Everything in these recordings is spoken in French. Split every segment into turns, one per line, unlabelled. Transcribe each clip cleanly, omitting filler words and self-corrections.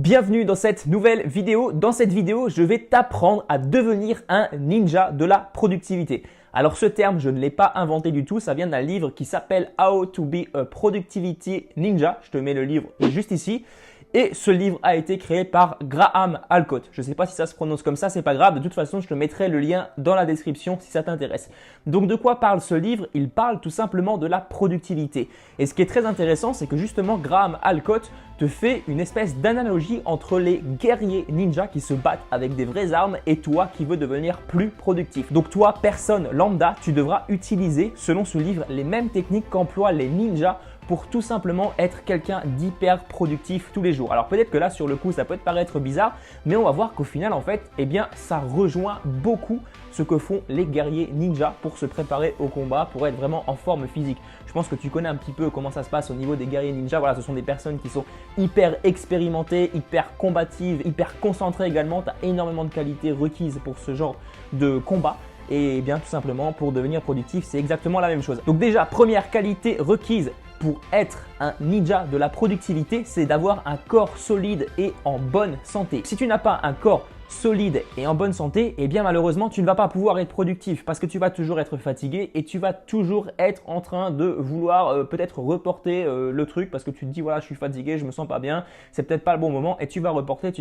Bienvenue dans cette nouvelle vidéo. Dans cette vidéo, je vais t'apprendre à devenir un ninja de la productivité. Alors ce terme, je ne l'ai pas inventé du tout, ça vient d'un livre qui s'appelle How to be a Productivity Ninja. Je te mets le livre juste ici. Et ce livre a été créé par Graham Alcott. Je ne sais pas si ça se prononce comme ça, c'est pas grave. De toute façon, je te mettrai le lien dans la description si ça t'intéresse. Donc de quoi parle ce livre? Il parle tout simplement de la productivité. Et ce qui est très intéressant, c'est que justement Graham Alcott te fait une espèce d'analogie entre les guerriers ninjas qui se battent avec des vraies armes et toi qui veux devenir plus productif. Donc toi, personne lambda, tu devras utiliser, selon ce livre, les mêmes techniques qu'emploient les ninjas pour tout simplement être quelqu'un d'hyper productif tous les jours. Alors peut-être que là sur le coup ça peut te paraître bizarre, mais on va voir qu'au final en fait, eh bien ça rejoint beaucoup ce que font les guerriers ninjas pour se préparer au combat, pour être vraiment en forme physique. Je pense que tu connais un petit peu comment ça se passe au niveau des guerriers ninjas. Voilà, ce sont des personnes qui sont hyper expérimentées, hyper combatives, hyper concentrées également. Tu as énormément de qualités requises pour ce genre de combat. Et bien tout simplement pour devenir productif, c'est exactement la même chose. Donc déjà, première qualité requise pour être un ninja de la productivité, c'est d'avoir un corps solide et en bonne santé. Si tu n'as pas un corps solide et en bonne santé, eh bien malheureusement tu ne vas pas pouvoir être productif parce que tu vas toujours être fatigué et tu vas toujours être en train de vouloir peut-être reporter le truc parce que tu te dis voilà je suis fatigué, je me sens pas bien, c'est peut-être pas le bon moment et tu vas reporter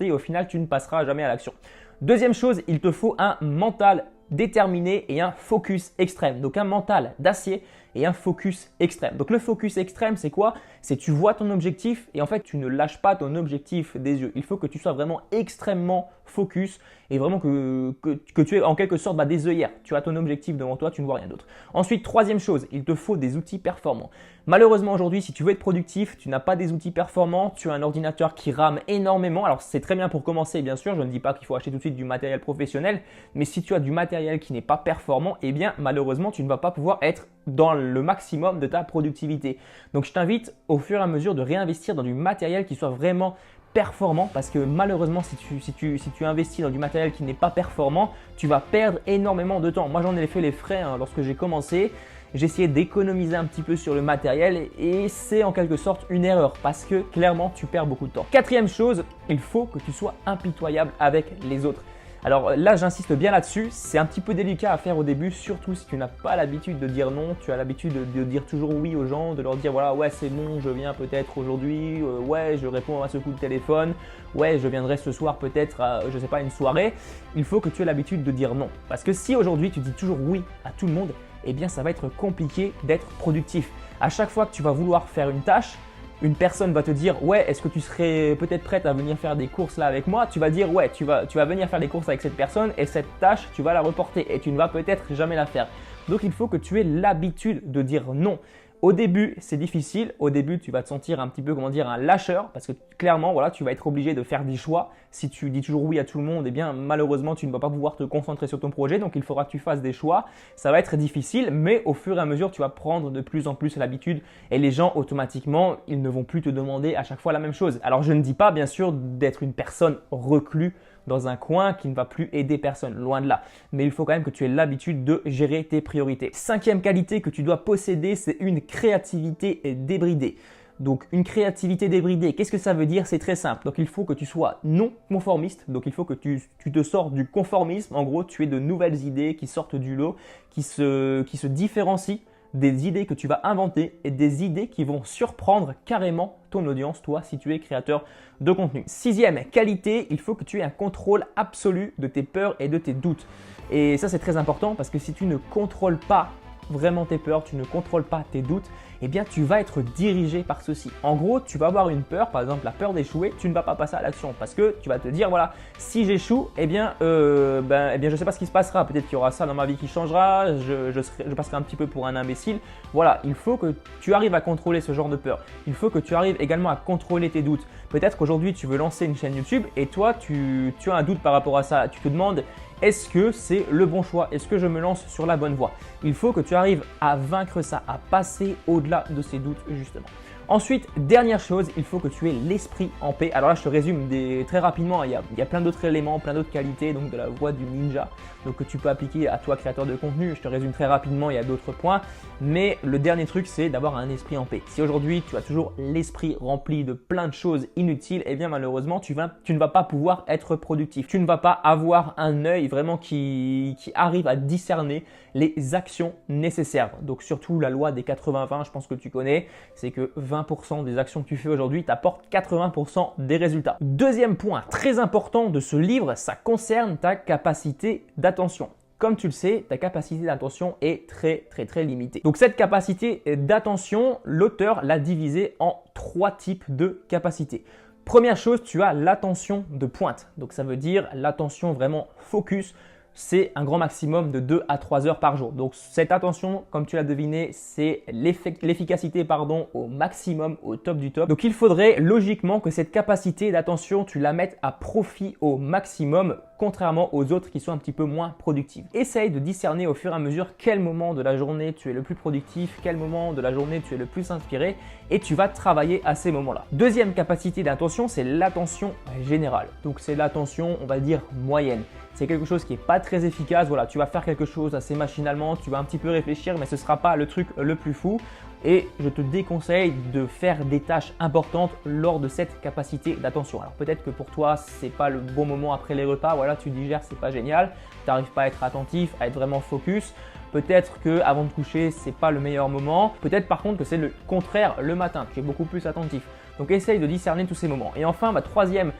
et au final tu ne passeras jamais à l'action. Deuxième chose, il te faut un mental déterminé et un focus extrême. Donc un mental d'acier et un focus extrême. Donc le focus extrême, c'est quoi? C'est tu vois ton objectif et en fait tu ne lâches pas ton objectif des yeux. Il faut que tu sois vraiment extrêmement focus et vraiment que tu aies en quelque sorte des œillères. Tu as ton objectif devant toi, tu ne vois rien d'autre. Ensuite, troisième chose, il te faut des outils performants. Malheureusement aujourd'hui, si tu veux être productif, tu n'as pas des outils performants, tu as un ordinateur qui rame énormément. Alors c'est très bien pour commencer bien sûr, je ne dis pas qu'il faut acheter tout de suite du matériel professionnel, mais si tu as du matériel qui n'est pas performant, eh bien malheureusement tu ne vas pas pouvoir être dans le maximum de ta productivité. Donc je t'invite au fur et à mesure de réinvestir dans du matériel qui soit vraiment performant parce que malheureusement si tu investis dans du matériel qui n'est pas performant, tu vas perdre énormément de temps. Moi j'en ai fait les frais lorsque j'ai commencé. J'ai essayé d'économiser un petit peu sur le matériel et c'est en quelque sorte une erreur parce que clairement tu perds beaucoup de temps. Quatrième chose, il faut que tu sois impitoyable avec les autres. Alors là, j'insiste bien là-dessus, c'est un petit peu délicat à faire au début, surtout si tu n'as pas l'habitude de dire non, tu as l'habitude de dire toujours oui aux gens, de leur dire voilà, ouais c'est bon, je viens peut-être aujourd'hui, ouais je réponds à ce coup de téléphone, ouais je viendrai ce soir peut-être à, je sais pas, une soirée. Il faut que tu aies l'habitude de dire non. Parce que si aujourd'hui tu dis toujours oui à tout le monde, eh bien ça va être compliqué d'être productif. À chaque fois que tu vas vouloir faire une tâche, une personne va te dire ouais, est-ce que tu serais peut-être prête à venir faire des courses là avec moi? Tu vas dire ouais, tu vas venir faire des courses avec cette personne et cette tâche tu vas la reporter et tu ne vas peut-être jamais la faire. Donc il faut que tu aies l'habitude de dire non. Au début, c'est difficile. Au début, tu vas te sentir un petit peu, un lâcheur parce que clairement, voilà, tu vas être obligé de faire des choix. Si tu dis toujours oui à tout le monde, eh bien, malheureusement, tu ne vas pas pouvoir te concentrer sur ton projet. Donc, il faudra que tu fasses des choix. Ça va être difficile, mais au fur et à mesure, tu vas prendre de plus en plus l'habitude et les gens, automatiquement, ils ne vont plus te demander à chaque fois la même chose. Alors, je ne dis pas, bien sûr, d'être une personne recluse dans un coin qui ne va plus aider personne, loin de là. Mais il faut quand même que tu aies l'habitude de gérer tes priorités. Cinquième qualité que tu dois posséder, c'est une créativité débridée. Donc une créativité débridée, qu'est-ce que ça veut dire? C'est très simple. Donc il faut que tu sois non conformiste. Donc il faut que tu te sortes du conformisme. En gros, tu aies de nouvelles idées qui sortent du lot, qui se différencient des idées que tu vas inventer et des idées qui vont surprendre carrément ton audience, toi, si tu es créateur de contenu. Sixième qualité, il faut que tu aies un contrôle absolu de tes peurs et de tes doutes. Et ça, c'est très important parce que si tu ne contrôles pas vraiment tes peurs, tu ne contrôles pas tes doutes, eh bien tu vas être dirigé par ceci. En gros, tu vas avoir une peur, par exemple la peur d'échouer, tu ne vas pas passer à l'action parce que tu vas te dire voilà, si j'échoue, eh bien je ne sais pas ce qui se passera. Peut-être qu'il y aura ça dans ma vie qui changera, je passerai un petit peu pour un imbécile. Voilà, il faut que tu arrives à contrôler ce genre de peur. Il faut que tu arrives également à contrôler tes doutes. Peut-être qu'aujourd'hui tu veux lancer une chaîne YouTube et toi tu as un doute par rapport à ça. Tu te demandes est-ce que c'est le bon choix? Est-ce que je me lance sur la bonne voie? Il faut que tu arrives à vaincre ça, à passer au-delà de ces doutes justement. Ensuite, dernière chose, il faut que tu aies l'esprit en paix. Alors là, je te résume très rapidement, il y a plein d'autres éléments, plein d'autres qualités donc de la voie du ninja donc que tu peux appliquer à toi créateur de contenu. Je te résume très rapidement, il y a d'autres points, mais le dernier truc, c'est d'avoir un esprit en paix. Si aujourd'hui, tu as toujours l'esprit rempli de plein de choses inutiles, eh bien malheureusement, tu ne vas pas pouvoir être productif. Tu ne vas pas avoir un œil vraiment qui arrive à discerner les actions nécessaires. Donc surtout la loi des 80-20, je pense que tu connais, c'est que 20% des actions que tu fais aujourd'hui t'apportent 80% des résultats. Deuxième point très important de ce livre, ça concerne ta capacité d'attention. Comme tu le sais, ta capacité d'attention est très limitée. Donc cette capacité d'attention, l'auteur l'a divisée en 3 types de capacités. Première chose, tu as l'attention de pointe. Donc ça veut dire l'attention vraiment focus. C'est un grand maximum de 2 à 3 heures par jour. Donc cette attention, comme tu l'as deviné, c'est l'efficacité au maximum, au top du top. Donc il faudrait logiquement que cette capacité d'attention, tu la mettes à profit au maximum, contrairement aux autres qui sont un petit peu moins productives. Essaye de discerner au fur et à mesure quel moment de la journée tu es le plus productif, quel moment de la journée tu es le plus inspiré et tu vas travailler à ces moments-là. Deuxième capacité d'attention, c'est l'attention générale. Donc c'est l'attention, on va dire, moyenne. C'est quelque chose qui n'est pas très efficace. Voilà, tu vas faire quelque chose assez machinalement, tu vas un petit peu réfléchir, mais ce ne sera pas le truc le plus fou. Et je te déconseille de faire des tâches importantes lors de cette capacité d'attention. Alors peut-être que pour toi, ce n'est pas le bon moment après les repas. Voilà, tu digères, c'est pas génial. Tu n'arrives pas à être attentif, à être vraiment focus. Peut-être qu'avant de coucher, ce n'est pas le meilleur moment. Peut-être par contre que c'est le contraire le matin. Tu es beaucoup plus attentif. Donc essaye de discerner tous ces moments. Et enfin, ma troisième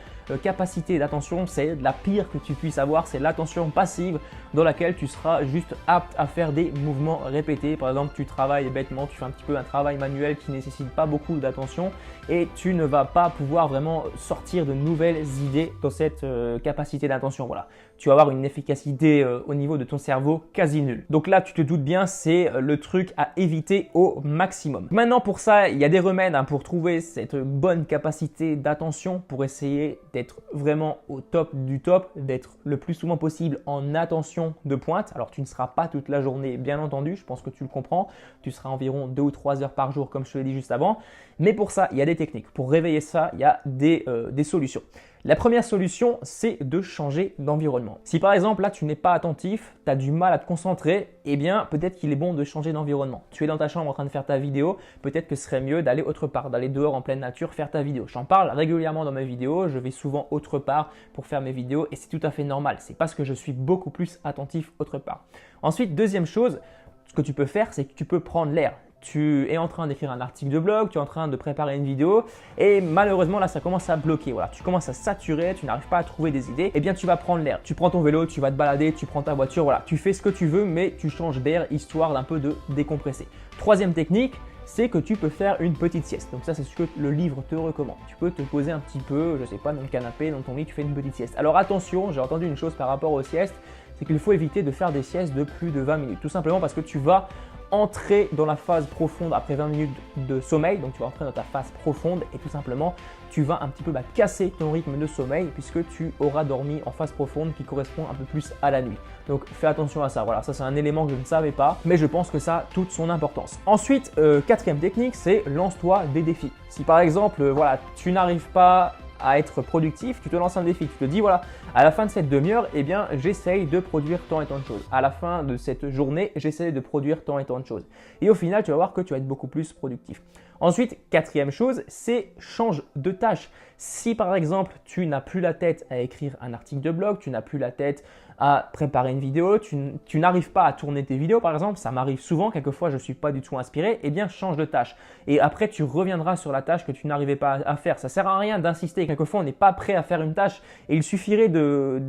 capacité d'attention, c'est la pire que tu puisses avoir, c'est l'attention passive dans laquelle tu seras juste apte à faire des mouvements répétés. Par exemple, tu travailles bêtement, tu fais un petit peu un travail manuel qui ne nécessite pas beaucoup d'attention et tu ne vas pas pouvoir vraiment sortir de nouvelles idées dans cette capacité d'attention. Voilà, tu vas avoir une efficacité au niveau de ton cerveau quasi nulle. Donc là, tu te doutes bien, c'est le truc à éviter au maximum. Maintenant, pour ça, il y a des remèdes pour trouver cette bonne capacité d'attention pour essayer d'être vraiment au top du top, d'être le plus souvent possible en attention de pointe. Alors tu ne seras pas toute la journée, bien entendu, je pense que tu le comprends. Tu seras environ 2 ou 3 heures par jour, comme je te l'ai dit juste avant. Mais pour ça, il y a des techniques. Pour réveiller ça, il y a des solutions. La première solution, c'est de changer d'environnement. Si par exemple, là, tu n'es pas attentif, tu as du mal à te concentrer, eh bien, peut-être qu'il est bon de changer d'environnement. Tu es dans ta chambre en train de faire ta vidéo, peut-être que ce serait mieux d'aller autre part, d'aller dehors en pleine nature faire ta vidéo. J'en parle régulièrement dans mes vidéos, je vais souvent autre part pour faire mes vidéos et c'est tout à fait normal. C'est parce que je suis beaucoup plus attentif autre part. Ensuite, deuxième chose, ce que tu peux faire, c'est que tu peux prendre l'air. Tu es en train d'écrire un article de blog, tu es en train de préparer une vidéo et malheureusement là ça commence à bloquer. Voilà, tu commences à saturer, tu n'arrives pas à trouver des idées. Eh bien tu vas prendre l'air. Tu prends ton vélo, tu vas te balader, tu prends ta voiture, voilà, tu fais ce que tu veux mais tu changes d'air histoire d'un peu de décompresser. Troisième technique, c'est que tu peux faire une petite sieste. Donc ça, c'est ce que le livre te recommande. Tu peux te poser un petit peu, je sais pas, dans le canapé, dans ton lit, tu fais une petite sieste. Alors attention, j'ai entendu une chose par rapport aux siestes, c'est qu'il faut éviter de faire des siestes de plus de 20 minutes. Tout simplement parce que tu vas entrer dans la phase profonde après 20 minutes de sommeil. Donc tu vas entrer dans ta phase profonde et tout simplement, tu vas un petit peu casser ton rythme de sommeil puisque tu auras dormi en phase profonde qui correspond un peu plus à la nuit. Donc fais attention à ça. Voilà, ça c'est un élément que je ne savais pas, mais je pense que ça a toute son importance. Ensuite, quatrième technique, c'est lance-toi des défis. Si par exemple, voilà, tu n'arrives pas à être productif, tu te lances un défi, tu te dis voilà, à la fin de cette demi-heure, eh bien j'essaye de produire tant et tant de choses. À la fin de cette journée, j'essaye de produire tant et tant de choses. Et au final, tu vas voir que tu vas être beaucoup plus productif. Ensuite, quatrième chose, c'est change de tâche. Si par exemple, tu n'as plus la tête à écrire un article de blog, tu n'as plus la tête à préparer une vidéo, tu n'arrives pas à tourner tes vidéos par exemple, ça m'arrive souvent, quelquefois je ne suis pas du tout inspiré, eh bien change de tâche. Et après, tu reviendras sur la tâche que tu n'arrivais pas à faire. Ça ne sert à rien d'insister, quelquefois on n'est pas prêt à faire une tâche et il suffirait de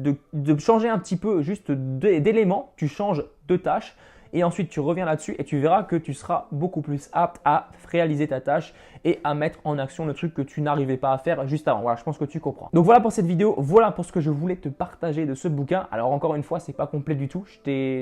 changer un petit peu juste d'éléments, tu changes de tâche. Et ensuite, tu reviens là-dessus et tu verras que tu seras beaucoup plus apte à réaliser ta tâche et à mettre en action le truc que tu n'arrivais pas à faire juste avant. Voilà, je pense que tu comprends. Donc voilà pour cette vidéo, voilà pour ce que je voulais te partager de ce bouquin. Alors encore une fois, c'est pas complet du tout. Je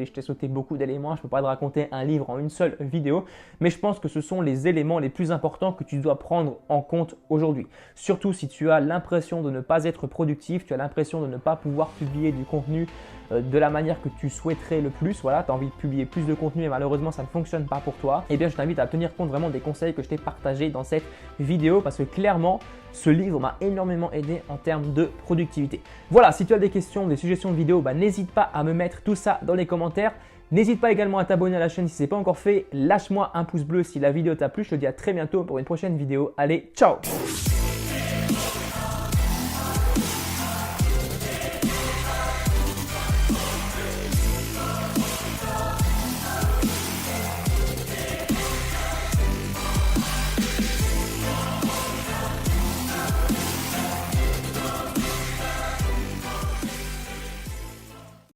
t'ai sauté beaucoup d'éléments. Je peux pas te raconter un livre en une seule vidéo, mais je pense que ce sont les éléments les plus importants que tu dois prendre en compte aujourd'hui. Surtout si tu as l'impression de ne pas être productif, tu as l'impression de ne pas pouvoir publier du contenu de la manière que tu souhaiterais le plus. Voilà, tu as envie de publier plus plus de contenu et malheureusement ça ne fonctionne pas pour toi, eh bien je t'invite à tenir compte vraiment des conseils que je t'ai partagés dans cette vidéo parce que clairement, ce livre m'a énormément aidé en termes de productivité. Voilà, si tu as des questions, des suggestions de vidéos, n'hésite pas à me mettre tout ça dans les commentaires. N'hésite pas également à t'abonner à la chaîne si ce n'est pas encore fait. Lâche-moi un pouce bleu si la vidéo t'a plu. Je te dis à très bientôt pour une prochaine vidéo. Allez, ciao!